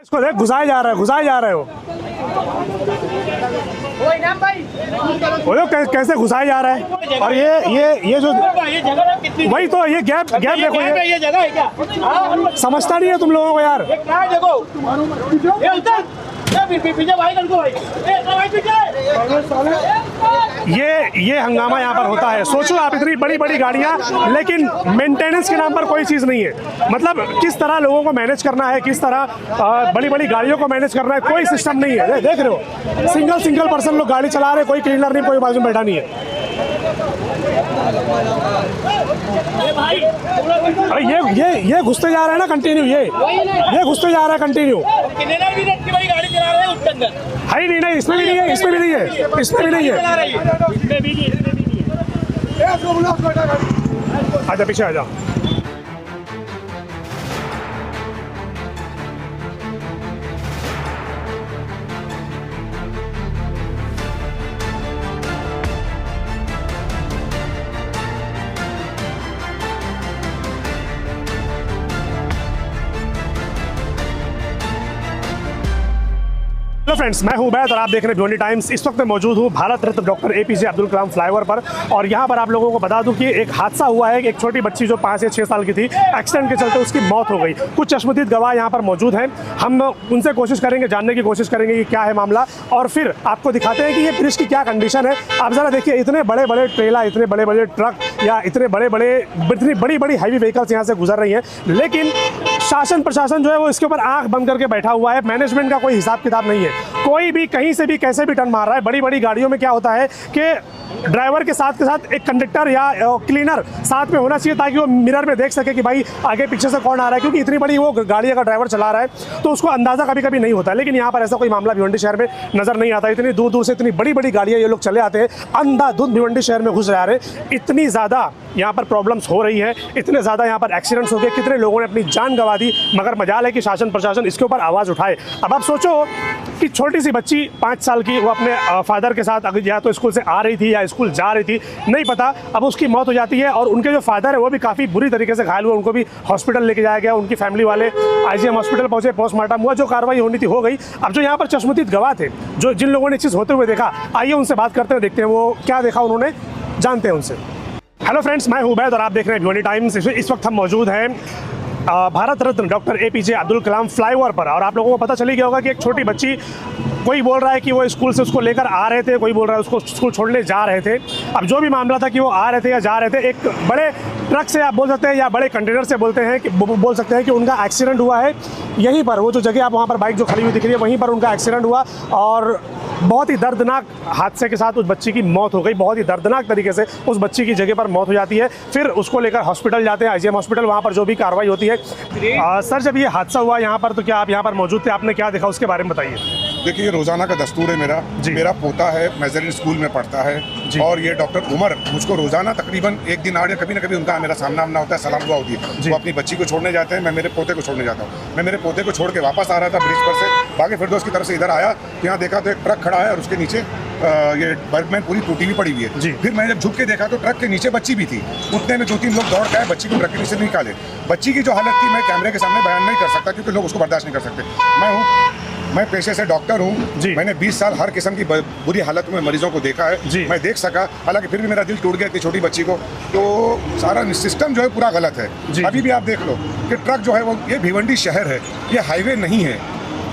इसको देख घुसाए जा रहे हो वो लोग कैसे घुसाए जा रहा है। और ये जो वही तो ये गैप देखो, ये जगह है क्या? समझता नहीं है तुम लोगों को यार। ये हंगामा यहाँ पर होता है। सोचो आप, इतनी बड़ी बड़ी गाड़ियाँ, लेकिन मेंटेनेंस के नाम पर कोई चीज़ नहीं है। मतलब किस तरह लोगों को मैनेज करना है, किस तरह बड़ी बड़ी गाड़ियों को मैनेज करना है, कोई सिस्टम नहीं है। देख रहे हो, सिंगल पर्सन लोग गाड़ी चला रहे, कोई क्लीनर नहीं, कोई बाजू में बैठा नहीं है। अरे ये घुसते जा रहा है ना कंटिन्यू, ये घुसते जा रहा है कंटिन्यू। है ही नहीं, इसमें भी नहीं है, इसमें भी नहीं है, इसमें भी नहीं है। आजा पीछे आजा। हेलो फ्रेंड्स, मैं हूं उबैद और आप देख रहे हैं भिवंडी टाइम्स। इस वक्त मैं मौजूद हूं Bharat Ratna doctor APJ Abdul Kalam flyover पर। और यहां पर आप लोगों को बता दूं कि एक हादसा हुआ है कि एक छोटी बच्ची जो 5 या 6 साल की थी, एक्सीडेंट के चलते उसकी मौत हो गई। कुछ चश्मदीद गवाह यहां पर मौजूद हैं, हम उनसे कोशिश करेंगे, जानने की कोशिश करेंगे कि क्या है मामला, और फिर आपको दिखाते हैं कि ये ब्रिज की क्या कंडीशन है। आप ज़रा देखिए, इतने बड़े बड़े ट्रेला, इतने बड़े बड़े ट्रक या इतनी बड़ी बड़ी हैवी व्हीकल्स यहाँ से गुजर रही हैं, लेकिन शासन प्रशासन जो है वो इसके ऊपर आंख बंद करके बैठा हुआ है। मैनेजमेंट का कोई हिसाब किताब नहीं है। कोई भी कहीं से भी कैसे भी टर्न मार रहा है। बड़ी बड़ी गाड़ियों में क्या होता है कि ड्राइवर के साथ एक कंडक्टर या क्लीनर साथ में होना चाहिए, ताकि वो मिरर में देख सके कि भाई आगे पीछे से कौन आ रहा है, क्योंकि इतनी बड़ी वो गाड़ी अगर ड्राइवर चला रहा है तो उसको अंदाज़ा कभी कभी नहीं होता। लेकिन यहाँ पर ऐसा कोई मामला भिवंडी शहर में नज़र नहीं आता। इतनी दूर दूर से इतनी बड़ी बड़ी गाड़ियाँ ये लोग चले आते हैं, अंधाधुंध भिवंडी शहर में घुस जा रहे हैं। इतनी ज़्यादा यहाँ पर प्रॉब्लम्स हो रही है, इतने ज़्यादा यहाँ पर एक्सीडेंट्स हो गए, कितने लोगों ने अपनी जान गंवा दी। मगर मजाल है कि शासन प्रशासन इसके ऊपर आवाज़ उठाए। अब आप सोचो कि छोटी सी बच्ची 5 साल की, वो अपने फादर के साथ अगर या तो स्कूल से आ रही थी या स्कूल जा रही थी, नहीं पता, अब उसकी मौत हो जाती है। और उनके जो फादर है वो भी काफ़ी बुरी तरीके से घायल हुए, उनको भी हॉस्पिटल लेके जाया गया। उनकी फैमिली वाले IGM हॉस्पिटल पहुंचे, पोस्टमार्टम हुआ, जो कार्रवाई होनी थी हो गई। अब जो यहाँ पर चश्मदीद गवाह थे, जो जिन लोगों ने चीज़ होते हुए देखा, आइए उनसे बात करते हैं, देखते हैं वो क्या देखा उन्होंने, जानते हैं उनसे। हेलो फ्रेंड्स, मैं हूं उबैद और आप देख रहे हैं भिवंडी टाइम्स। इस वक्त हम मौजूद हैं Bharat Ratna doctor APJ Abdul Kalam flyover पर। और आप लोगों को पता चली गया होगा कि एक छोटी बच्ची, कोई बोल रहा है कि वो स्कूल से उसको लेकर आ रहे थे, कोई बोल रहा है उसको स्कूल छोड़ने जा रहे थे। अब जो भी मामला था कि वो आ रहे थे या जा रहे थे, एक बड़े ट्रक से आप बोल सकते हैं या बड़े कंटेनर से बोल सकते हैं कि उनका एक्सीडेंट हुआ है। यहीं पर वो जो जगह आप वहाँ पर बाइक जो खड़ी हुई दिख रही है, वहीं पर उनका एक्सीडेंट हुआ और बहुत ही दर्दनाक हादसे के साथ उस बच्ची की मौत हो गई। बहुत ही दर्दनाक तरीके से उस बच्ची की जगह पर मौत हो जाती है। फिर उसको लेकर हॉस्पिटल जाते हैं, IGM हॉस्पिटल, वहाँ पर जो भी कार्रवाई होती है। सर, जब ये हादसा हुआ यहाँ पर, तो क्या आप यहाँ पर मौजूद थे, आपने क्या देखा उसके बारे में बताइए। देखिए, ये रोज़ाना का दस्तूर है मेरा पोता है, मेजरिन स्कूल में पढ़ता है, और ये डॉक्टर उमर मुझको रोज़ाना तकरीबन एक दिन आड़े कभी ना कभी उनका मेरा सामना होता है, सलाम दुआ होती है। वो अपनी बच्ची को छोड़ने जाते हैं, मैं मेरे पोते को छोड़ने जाता हूँ। मैं मेरे पोते को छोड़ के वापस आ रहा था ब्रिज पर से, बाकी फिरदौस की तरफ से इधर आया, यहाँ देखा तो एक ट्रक खड़ा है और उसके नीचे ये बर्गमैन पूरी टूटी हुई पड़ी हुई है। फिर मैंने जब झुक के देखा तो ट्रक के नीचे बच्ची भी थी। उतने में 2-3 लोग दौड़ के आए, बच्ची को ट्रक के नीचे निकाले। बच्ची की जो हालत थी मैं कैमरे के सामने बयान नहीं कर सकता, क्योंकि लोग उसको बर्दाश्त नहीं कर सकते। मैं पेशे से डॉक्टर हूँ, मैंने 20 साल हर किस्म की बुरी हालत में मरीजों को देखा है, मैं देख सका। हालांकि फिर भी मेरा दिल टूट गया इतनी छोटी बच्ची को। तो सारा सिस्टम जो है पूरा गलत है। अभी भी आप देख लो कि ट्रक जो है वो, ये भिवंडी शहर है, ये हाईवे नहीं है।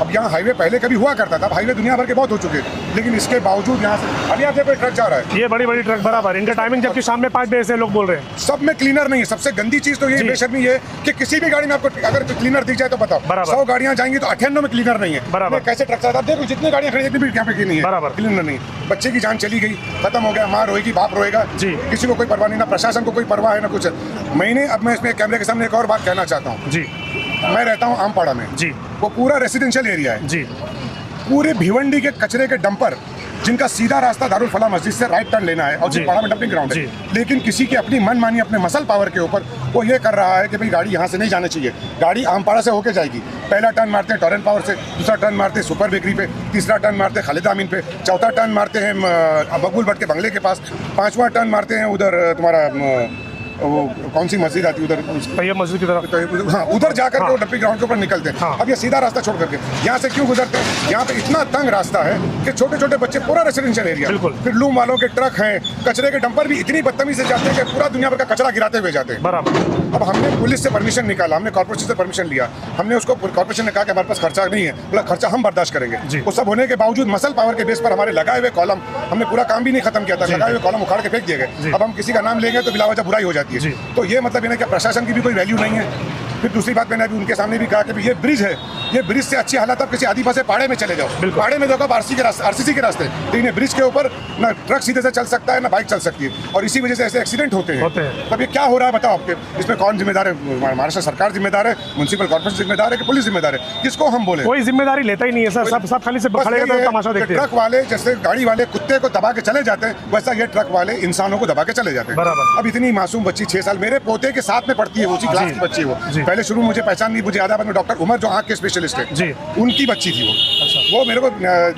अब यहाँ हाईवे पहले कभी हुआ करता था, अब हाईवे दुनिया भर के बहुत हो चुके हैं, लेकिन इसके बावजूद यहाँ से अभी आप देखो ट्रक जा रहा है, ये बड़ी बड़ी ट्रक बराबर, इनका टाइमिंग जबकि शाम में 5 बजे से लोग बोल रहे हैं। सब में क्लीनर नहीं है। सबसे गंदी चीज तो ये बेशर्मी है कि किसी भी गाड़ी में आपको अगर क्लीनर दिख जाए तो बताओ, 100 गाड़ियाँ जाएंगी तो 98 में क्लीनर नहीं है। बराबर, कैसे ट्रक चलता है, देखो जितनी गाड़ियाँ खड़ी है यहाँ पे नहीं है, बराबर क्लीनर नहीं। बच्चे की जान चली गई, खत्म हो गया, माँ रोएगी, बाप रोएगा, किसी को कोई परवाह नहीं, ना प्रशासन को कोई परवाह है ना कुछ। अब मैं इसमें कैमरे के सामने एक और बात कहना चाहता हूँ। मैं रहता हूँ आमपाड़ा में, वो पूरा रेसिडेंशियल एरिया है। पूरे भिवंडी के कचरे के डंपर, जिनका सीधा रास्ता दारुल फलाह मस्जिद से राइट टर्न लेना है, और पाड़ा में डंपिंग ग्राउंड है, लेकिन किसी की अपनी मनमानी, अपने मसल पावर के ऊपर वो ये कर रहा है कि भाई गाड़ी यहाँ से नहीं जानी चाहिए, गाड़ी आमपाड़ा से होके जाएगी। पहला टर्न मारते हैं टॉरेंट पावर से, दूसरा टर्न मारते हैं सुपर बेकरी पे, तीसरा टर्न मारते हैं खालिद अमीन पे, चौथा टर्न मारते हैं मकबूल भट्ट के बंगले के पास, 5वां टर्न मारते हैं उधर तुम्हारा वो कौन सी मस्जिद आती है उधर, तैयब मस्जिद की तरफ। तो हाँ उधर जाकर के वो डंपिंग ग्राउंड के ऊपर निकलते हैं। हाँ। अब ये सीधा रास्ता छोड़ करके यहाँ से क्यों गुजरते हैं? यहाँ पे इतना तंग रास्ता है कि छोटे छोटे बच्चे, पूरा रेसिडेंशियल एरिया, बिल्कुल। फिर लूम वालों के ट्रक हैं, कचरे के डंपर भी इतनी बदतमीजी से जाते हैं कि पूरा दुनिया भर का कचरा गिराते हुए जाते हैं। बराबर। अब हमने पुलिस से परमिशन निकाला, हमने कॉर्पोरेशन से परमिशन लिया, हमने उसको, कॉर्पोरेशन ने कहा कि हमारे पास खर्चा नहीं है, बोला खर्चा हम बर्दाश्त करेंगे। वो सब होने के बावजूद मसल पावर के बेस पर हमारे लगाए हुए कॉलम, हमने पूरा काम भी नहीं खत्म किया था, लगाए हुए कॉलम उखाड़ के फेंक दिए गए। अब हम किसी का नाम लेंगे तो बिलावजह बुराई हो जाती है। तो ये मतलब इन्हें क्या प्रशासन की भी कोई वैल्यू नहीं है। फिर दूसरी बात मैंने अभी उनके सामने भी कहा कि ये ब्रिज है, ये ब्रिज से अच्छी हालत आप किसी आदिवासी पाड़े में चले जाओ, पाड़े में देखो आरसीसी के रास्ते, लेकिन ये ब्रिज के ऊपर ना ट्रक सीधे से चल सकता है ना बाइक चल सकती है, और इसी वजह से ऐसे एक्सीडेंट होते हैं। तब ये क्या हो रहा है बताओ आपके, इसमें कौन जिम्मेदार है? महाराष्ट्र सरकार जिम्मेदार है, म्युनिसिपल कॉर्पोरेशन जिम्मेदार है कि पुलिस जिम्मेदार है? किसको हम बोले? कोई जिम्मेदारी लेता ही नहीं है सर, सब खाली से खड़े होकर तमाशा देखते हैं। ट्रक वाले जैसे गाड़ी वाले कुत्ते को दबा के चले जाते हैं, वैसा ये ट्रक वाले इंसानों को दबा के चले जाते हैं। अब इतनी मासूम बच्ची 6 साल, मेरे पोते के साथ में पढ़ती है, उसी क्लास की बच्ची है वो। पहले शुरू मुझे पहचान नहीं, मुझे याद है में डॉक्टर उमर जो आँख के स्पेशलिस्ट है जी, उनकी बच्ची थी वो मेरे को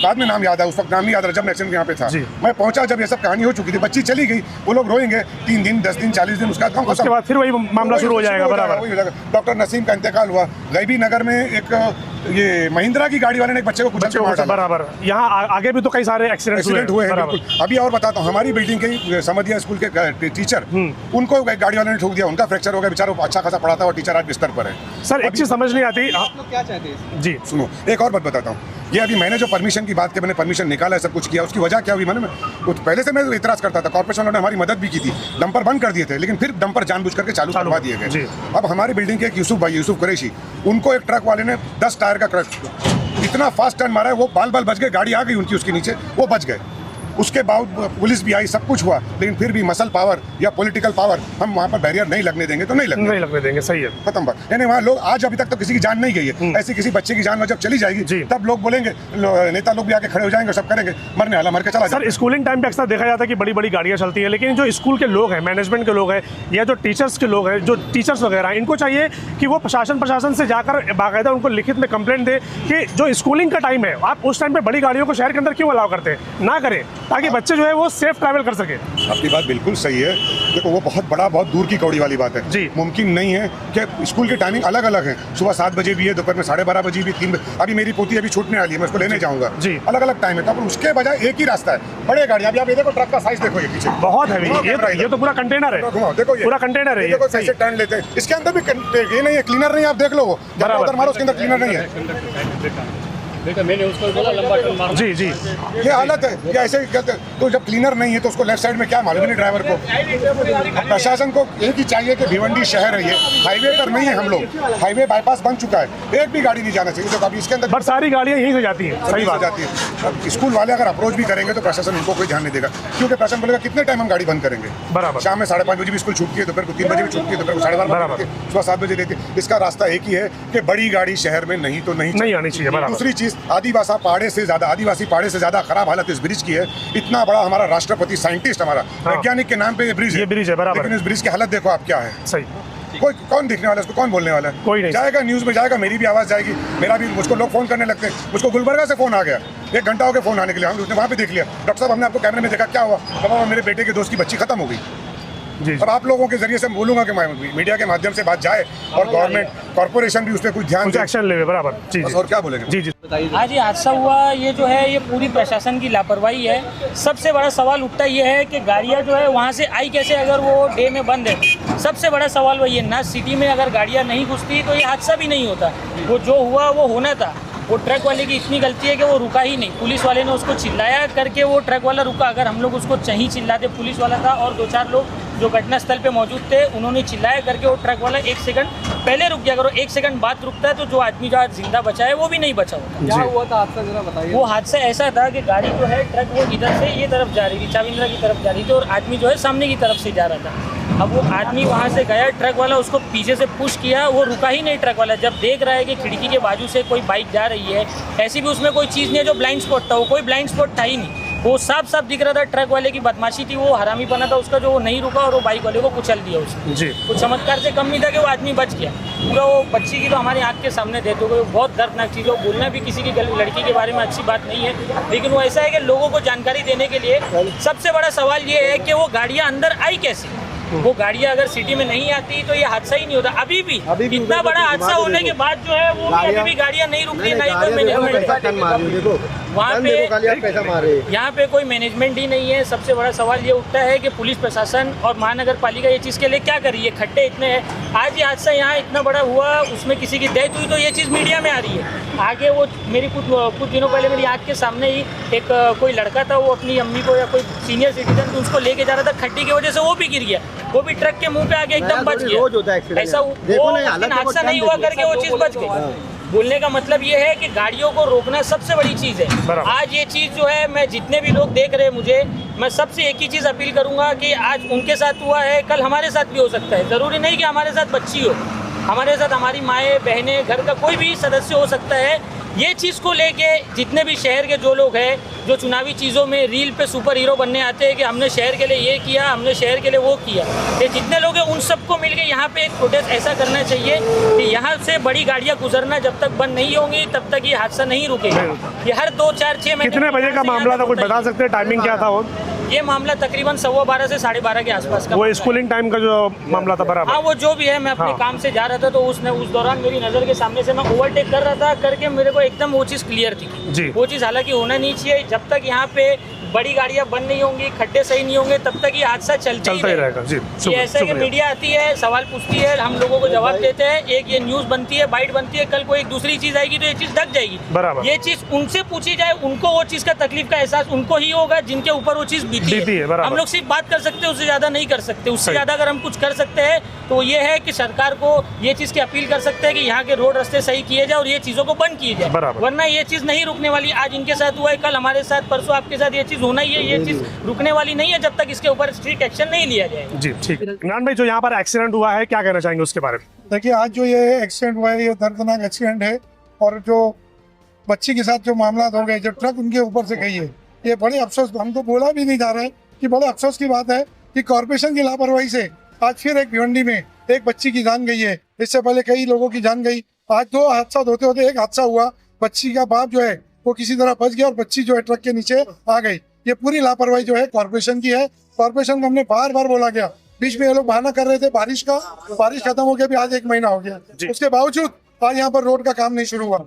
बाद में नाम याद है, उस वक्त नाम नहीं याद रहा जब मैं एक्सीडेंट यहाँ पे था। मैं पहुंचा जब ये सब कहानी हो चुकी थी, बच्ची चली गई, वो लोग रोएंगे 3 दिन 10 दिन 40 दिन, उसके बाद फिर वही मामला शुरू हो जाएगा। बराबर। डॉक्टर नसीम का इंतकाल हुआ गैबी नगर में, एक ये महिंद्रा की गाड़ी वाले ने एक बच्चे को कुचल के मार डाला। बराबर। यहाँ आगे भी तो कई सारे एक्सीडेंट हुए हैं। बिल्कुल। अभी और बताता हूँ, हमारी बिल्डिंग के समधिया स्कूल के टीचर, उनको गाड़ी वाले ने ठोक दिया, उनका फ्रैक्चर हो गया, बेचारा अच्छा खासा पढ़ाता हुआ टीचर आज बिस्तर पर है। सर एक चीज समझ नहीं आती, आप लोग क्या चाहते हैं? जी सुनो, एक और बात बताता हूँ, ये अभी मैंने जो परमिशन की बात की, मैंने परमिशन निकाला है, सब कुछ किया, उसकी वजह क्या हुई? मैंने पहले से मैं इतराज करता था, कॉर्पोरेशन वालों ने हमारी मदद भी की थी, डंपर बंद कर दिए थे, लेकिन फिर डंपर जानबूझ करके चालू करवा दिए गए। अब हमारी बिल्डिंग के एक यूसुफ कुरैशी, उनको एक ट्रक वाले ने 10 टायर का ट्रक इतना फास्ट टर्न मारा है, वो बाल बच गए, गाड़ी आ गई उनकी उसके नीचे, वो बच गए। उसके बाद पुलिस भी आई, सब कुछ हुआ, लेकिन फिर भी मसल पावर या पॉलिटिकल पावर, हम वहाँ पर बैरियर नहीं लगने देंगे तो नहीं लगने देंगे। सही है, खत्म बात। यानी वहाँ लोग आज अभी तक तो किसी की जान नहीं गई है, ऐसी किसी बच्चे की जान जब चली जाएगी तब लोग बोलेंगे, नेता लोग भी आके खड़े हो जाएंगे, सब करेंगे, मरने वाला मर के चला। सर स्कूलिंग टाइम पे अक्सर देखा जाता है कि बड़ी बड़ी गाड़ियाँ चलती है, लेकिन जो स्कूल के लोग हैं, मैनेजमेंट के लोग हैं या जो टीचर्स के लोग हैं, जो टीचर्स वगैरह हैं, इनको चाहिए कि वो प्रशासन से जाकर बाकायदा उनको लिखित में कंप्लेंट दे कि जो स्कूलिंग का टाइम है, आप उस टाइम पे बड़ी गाड़ियों को शहर के अंदर क्यों अलाउ करते हैं, ना करें, ताकि बच्चे जो है वो सेफ ट्रैवल कर सके। आपकी बात बिल्कुल सही है। देखो वो बहुत दूर की कौड़ी वाली बात है जी, मुमकिन नहीं है कि स्कूल की टाइमिंग अलग अलग है, सुबह 7 बजे भी है, दोपहर में 12:30 बजे भी, 3 बजे। अभी मेरी पोती अभी छूटने वाली है, मैं उसको लेने जाऊंगा जी, अलग अलग टाइम है, तो उसके बजाय एक ही रास्ता है, बड़े गाड़ी। अभी आप ये देखो ट्रक का साइज देखो, ये पीछे बहुत है, ये तो पूरा कंटेनर है, देखो ये पूरा कंटेनर है, देखो कैसे टर्न लेते हैं। इसके अंदर भी ये नहीं है, क्लीनर नहीं है, आप देख लो, वो उधर मारो, उसके अंदर क्लीनर नहीं है। देखा मैंने उसको बोला लंबा टर्न मारो। जी जी, ये हालत है, ये ऐसे ही कहते हैं। तो जब क्लीनर नहीं है तो उसको लेफ्ट साइड में क्या मालूम नहीं ड्राइवर को। प्रशासन को एक ही चाहिए कि भिवंडी शहर है, ये हाईवे पर नहीं है, हम लोग हाईवे बाईपास बन चुका है, एक भी गाड़ी नहीं जाना चाहिए। तो अभी इसके अंदर सारी गाड़ियाँ यहीं से जाती हैं, सही बात जाती है। अब स्कूल वाले अगर अप्रोच भी करेंगे तो प्रशासन उनको कोई ध्यान नहीं देगा, क्योंकि प्रशासन बोलेगा कितने टाइम हम गाड़ी बंद करेंगे। बराबर। शाम में 5:30 बजे भी स्कूल छूटती है, दोपहर को 3 बजे भी छूटती है, दोपहर को 12:30 सुबह 7 बजे देती है। इसका रास्ता एक ही है कि बड़ी गाड़ी शहर में नहीं तो नहीं आनी चाहिए। दूसरी चीज, आदिवासी पाड़े से ज्यादा खराब हालत इस ब्रिज की है। इतना बड़ा हमारा राष्ट्रपति साइंटिस्ट, हमारा वैज्ञानिक के नाम पे ये ब्रिज है, बराबर। लेकिन इस ब्रिज की हालत देखो आप क्या है। सही, कोई कौन देखने वाला है उसको, कौन बोलने वाला है? कोई नहीं जाएगा, न्यूज में जाएगा, मेरी भी आवाज जाएगी, मेरा भी, मुझको लोग फोन करने लगते हैं। मुझको गुलबर्गा से फोन आ गया, 1 घंटा हो गया फोन आने के लिए, हम उसने वहाँ पे देख लिया, डॉक्टर साहब हमने आपको कैमरे में देखा, क्या हुआ? बाबा मेरे बेटे के दोस्त की बच्ची खत्म हो गई। जी, अब आप लोगों के जरिए से बोलूंगा कि मीडिया के माध्यम से बात जाए और गवर्नमेंट कॉर्पोरेशन भी उस पर कुछ ध्यान दे, एक्शन ले। बराबर जी, और क्या बोलेंगे? जी जी, आज ये हादसा हुआ, ये जो है ये पूरी प्रशासन की लापरवाही है। सबसे बड़ा सवाल उठता ये है कि गाड़ियाँ जो है वहाँ से आई कैसे, अगर वो डे में बंद है। सबसे बड़ा सवाल वही है ना, सिटी में अगर गाड़ियाँ नहीं घुसती तो ये हादसा भी नहीं होता। वो जो हुआ वो होना था। वो ट्रक वाले की इतनी गलती है कि वो रुका ही नहीं, पुलिस वाले ने उसको चिल्लाया करके वो ट्रक वाला रुका। अगर हम लोग उसको चाहिए चिल्लाते, पुलिस वाला था और 2-4 लोग जो घटनास्थल पे मौजूद थे, उन्होंने चिल्लाया करके वो ट्रक वाला 1 सेकंड पहले रुक गया। करो 1 सेकंड बाद रुकता है तो जो आदमी जो आज जिंदा बचा है वो भी नहीं बचा होता। क्या हुआ था हादसा, जरा बताइए। वो हादसा ऐसा था कि गाड़ी जो है ट्रक वो इधर से ये तरफ जा रही थी, चाविंद्रा की तरफ जा रही थी, और आदमी जो है सामने की तरफ से जा रहा था। अब वो आदमी वहाँ से गया, ट्रक वाला उसको पीछे से पुश किया, वो रुका ही नहीं ट्रक वाला। जब देख रहा है कि खिड़की के बाजू से कोई बाइक जा रही है, ऐसी भी उसमें कोई चीज़ नहीं है जो ब्लाइंड स्पॉट था, वो कोई ब्लाइंड स्पॉट था ही नहीं। वो साफ साफ दिख रहा था ट्रक वाले की बदमाशी थी, वो हरामी बना था उसका, जो वो नहीं रुका और वो बाइक वाले को कुचल दिया उसने जी। कुछ चमत्कार से कम नहीं था कि वो आदमी बच गया पूरा। वो बच्ची की तो हमारी आँख के सामने देते हुए बहुत दर्दनाक चीज़ है। बोलना भी किसी की लड़की के बारे में अच्छी बात नहीं है, लेकिन वो ऐसा है कि लोगों को जानकारी देने के लिए सबसे बड़ा सवाल ये है कि वो गाड़ियाँ अंदर आई कैसे। वो गाड़ियाँ अगर सिटी में नहीं आती तो ये हादसा ही नहीं होता। अभी भी इतना बड़ा हादसा होने के बाद जो है वो भी अभी भी गाड़ियाँ नहीं रुक रही, ना कोई मैनेजमेंट वहाँ पे, यहाँ पे कोई मैनेजमेंट ही नहीं है। सबसे बड़ा सवाल ये उठता है कि पुलिस प्रशासन और महानगर पालिका ये चीज़ के लिए क्या कर रही है। खड्डे इतने हैं, आज ये हादसा यहाँ इतना बड़ा हुआ, उसमें किसी की डेथ हुई तो ये चीज़ मीडिया में आ रही है। आगे वो मेरी कुछ दिनों पहले मेरी आँख के सामने ही एक कोई लड़का था, वो अपनी अम्मी को या कोई सीनियर सिटीजन उसको लेके जा रहा था, खड्डी की वजह से वो भी गिर गया, वो भी ट्रक के मुंह पे आके एकदम बच गया। ऐसा हादसा नहीं हुआ करके वो चीज़ बच गई। बोलने का मतलब ये है कि गाड़ियों को रोकना सबसे बड़ी चीज़ है। आज ये चीज़ जो है, मैं जितने भी लोग देख रहे हैं मुझे, मैं सबसे एक ही चीज़ अपील करूंगा कि आज उनके साथ हुआ है, कल हमारे साथ भी हो सकता है। ज़रूरी नहीं कि हमारे साथ बच्ची हो, हमारे साथ हमारी माएँ बहनें, घर का कोई भी सदस्य हो सकता है। ये चीज़ को लेके जितने भी शहर के जो लोग हैं, जो चुनावी चीज़ों में रील पे सुपर हीरो बनने आते हैं कि हमने शहर के लिए ये किया, हमने शहर के लिए वो किया, ये जितने लोग हैं उन सबको मिलके यहाँ पे एक प्रोटेस्ट ऐसा करना चाहिए कि यहाँ से बड़ी गाड़ियाँ गुजरना जब तक बंद नहीं होंगी तब तक ये हादसा नहीं रुकेगा। ये हर 2, 4, 6 महीने। कितने बजे का मामला था, कुछ बता सकते हैं? टाइमिंग क्या था वो? ये मामला तकरीबन 12:15 से 12:30 के आसपास का। वो स्कूलिंग टाइम का जो मामला था, बराबर? हाँ, वो जो भी है, मैं अपने काम से जा रहा था तो उस दौरान मेरी नज़र के सामने से मैं ओवरटेक कर रहा था, करके मेरे को एकदम वो चीज़ क्लियर थी जी। वो चीज़ हालांकि होना नहीं चाहिए। जब तक यहाँ पे बड़ी गाड़ियाँ बंद नहीं होंगी, खड्डे सही नहीं होंगे, तब तक ये हादसा चलता ही रहेगा जी। ये ऐसा कि मीडिया आती है, सवाल पूछती है, हम लोगों को जवाब देते हैं, एक ये न्यूज़ बनती है, बाइट बनती है, कल को एक दूसरी चीज़ आएगी तो ये चीज़ ढक जाएगी। बराबर। ये चीज़ उनसे पूछी जाए, उनको वो चीज़ का तकलीफ का एहसास उनको ही होगा जिनके ऊपर वो चीज़ बीती है। हम लोग सिर्फ बात कर सकते हैं, उससे ज़्यादा नहीं कर सकते। उससे ज़्यादा अगर हम कुछ कर सकते हैं तो ये है कि सरकार को ये चीज़ की अपील कर सकते हैं कि यहाँ के रोड रास्ते सही किए जाए और ये चीज़ों को बंद किए जाए, वरना ये चीज़ नहीं रुकने वाली। आज इनके साथ हुआ है, कल हमारे साथ, परसों आपके साथ ये चीज़ होना ही है। ये चीज़ रुकने वाली नहीं है जब तक इसके ऊपर स्ट्रिक्ट एक्शन नहीं लिया जाए जी। ठीक है इमरान भाई, जो यहाँ पर एक्सीडेंट हुआ है, क्या कहना चाहेंगे उसके बारे में? देखिए, आज जो ये एक्सीडेंट हुआ है, ये दर्दनाक एक्सीडेंट है, और जो बच्ची के साथ जो मामला हो गए, जो ट्रक उनके ऊपर से गई है, ये बड़े अफसोस, हमको बोला भी नहीं जा रहा है कि बड़े अफसोस की बात है कि कॉर्पोरेशन की लापरवाही से आज फिर एक भिवंडी में एक बच्ची की जान गई है। इससे पहले कई लोगों की जान गई। आज 2 हादसा होते होते एक हादसा हुआ, बच्ची का बाप जो है वो किसी तरह बच गया और बच्ची जो है ट्रक के नीचे आ गई। ये पूरी लापरवाही जो है कॉर्पोरेशन की है। कॉर्पोरेशन को हमने बार बार बोला गया, बीच में ये लोग बहाना कर रहे थे बारिश का, बारिश खत्म हो गया, भी आज 1 महीना हो गया, उसके बावजूद आज यहाँ पर रोड का काम नहीं शुरू हुआ।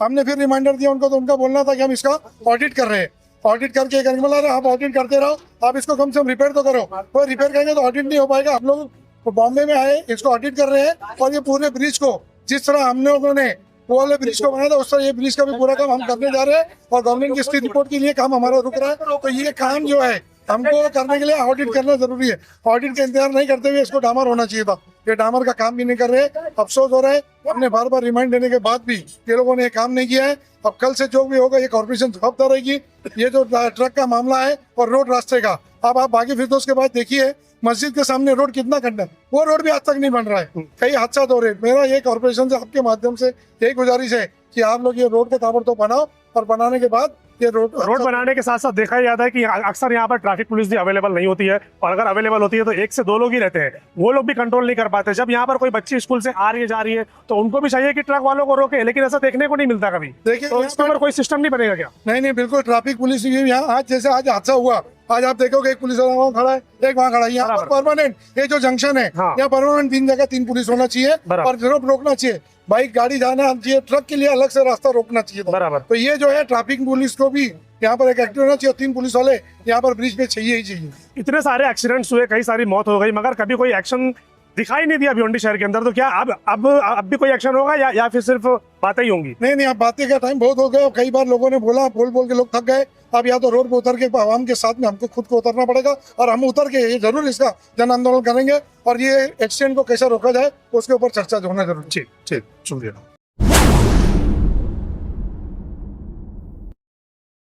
हमने फिर रिमाइंडर दिया उनको, तो उनका बोलना था कि हम इसका ऑडिट कर रहे हैं, ऑडिट करके आप ऑडिट करते रहो, आप इसको कम से कम रिपेयर तो करो। वो रिपेयर करेंगे तो ऑडिट नहीं हो पाएगा। हम लोग बॉम्बे में आए, इसको ऑडिट कर रहे हैं, और ये पूरे ब्रिज को जिस तरह हम लोगों ने वो वाले ब्रिज को बनाया था, उस तरह ये ब्रिज का भी पूरा काम हम करने जा रहे हैं, और गवर्नमेंट की स्थिति रिपोर्ट के लिए काम हमारा रुक रहा है। तो ये काम जो है हमको करने के लिए ऑडिट करना जरूरी है। ऑडिट का इंतजार नहीं करते हुए इसको डामर होना चाहिए था, ये डामर का काम भी नहीं कर रहे। अफसोस हो रहा है, हमने बार बार रिमाइंड देने के बाद भी ये लोगों ने ये काम नहीं किया है। अब कल से जो भी होगा ये कॉर्पोरेशन जवाबदार रहेगी। ये जो ट्रक का मामला है और रोड रास्ते का, अब आप आगे फिर उसके बाद देखिए मस्जिद के सामने रोड कितना गंदा, वो रोड भी आज तक नहीं बन रहा है, कई हादसा हो रहे। मेरा ये कॉर्पोरेशन से आपके माध्यम से यही गुजारिश है कि आप लोग ये रोड को ताबड़तोड़ बनाओ, और बनाने के बाद ये रोड बनाने के साथ साथ देखा जाता है कि अक्सर यहाँ पर ट्रैफिक पुलिस भी अवेलेबल नहीं होती है, और अगर अवेलेबल होती है तो 1 से 2 लोग ही रहते हैं, वो लोग भी कंट्रोल नहीं कर पाते। जब यहाँ पर कोई बच्ची स्कूल से आ रही है, जा रही है, तो उनको भी चाहिए कि ट्रक वालों को रोके, लेकिन ऐसा देखने को नहीं मिलता कभी। देखिए, तो इस पर कोई सिस्टम नहीं बनेगा क्या? नहीं, बिल्कुल ट्रैफिक पुलिस यहाँ, आज जैसे आज हादसा हुआ, आज आप देखोगे एक पुलिस वाला वहाँ खड़ा है, एक वहाँ खड़ा है। यहाँ पर परमानेंट ये जो जंक्शन है, यहाँ परमानेंट 3 जगह 3 पुलिस होना चाहिए, और जरूर रोकना चाहिए। बाइक गाड़ी जाना चाहिए, ट्रक के लिए अलग से रास्ता रोकना चाहिए बराबर। तो ये जो है ट्रैफिक पुलिस को भी यहाँ पर एक एक्टिव होना चाहिए, 3 पुलिस वाले यहाँ पर ब्रिज पे चाहिए ही चाहिए। इतने सारे एक्सीडेंट्स हुए, कई सारी मौत हो गई, मगर कभी कोई एक्शन दिखाई नहीं दिया भिवंडी शहर के अंदर। तो क्या अब भी कोई एक्शन होगा या फिर सिर्फ बातें ही होंगी? नहीं, अब बातें का टाइम बहुत हो गया। कई बार लोगों ने बोला, बोल के लोग थक गए। अब या तो रोड पे उतर के आवाम के साथ में हमको खुद को उतरना पड़ेगा, और हम उतर के ये जरूर इसका जन आंदोलन करेंगे, और ये एक्सीडेंट को कैसे रोका जाए उसके ऊपर चर्चा होना जरूरी। ठीक, शुक्रिया।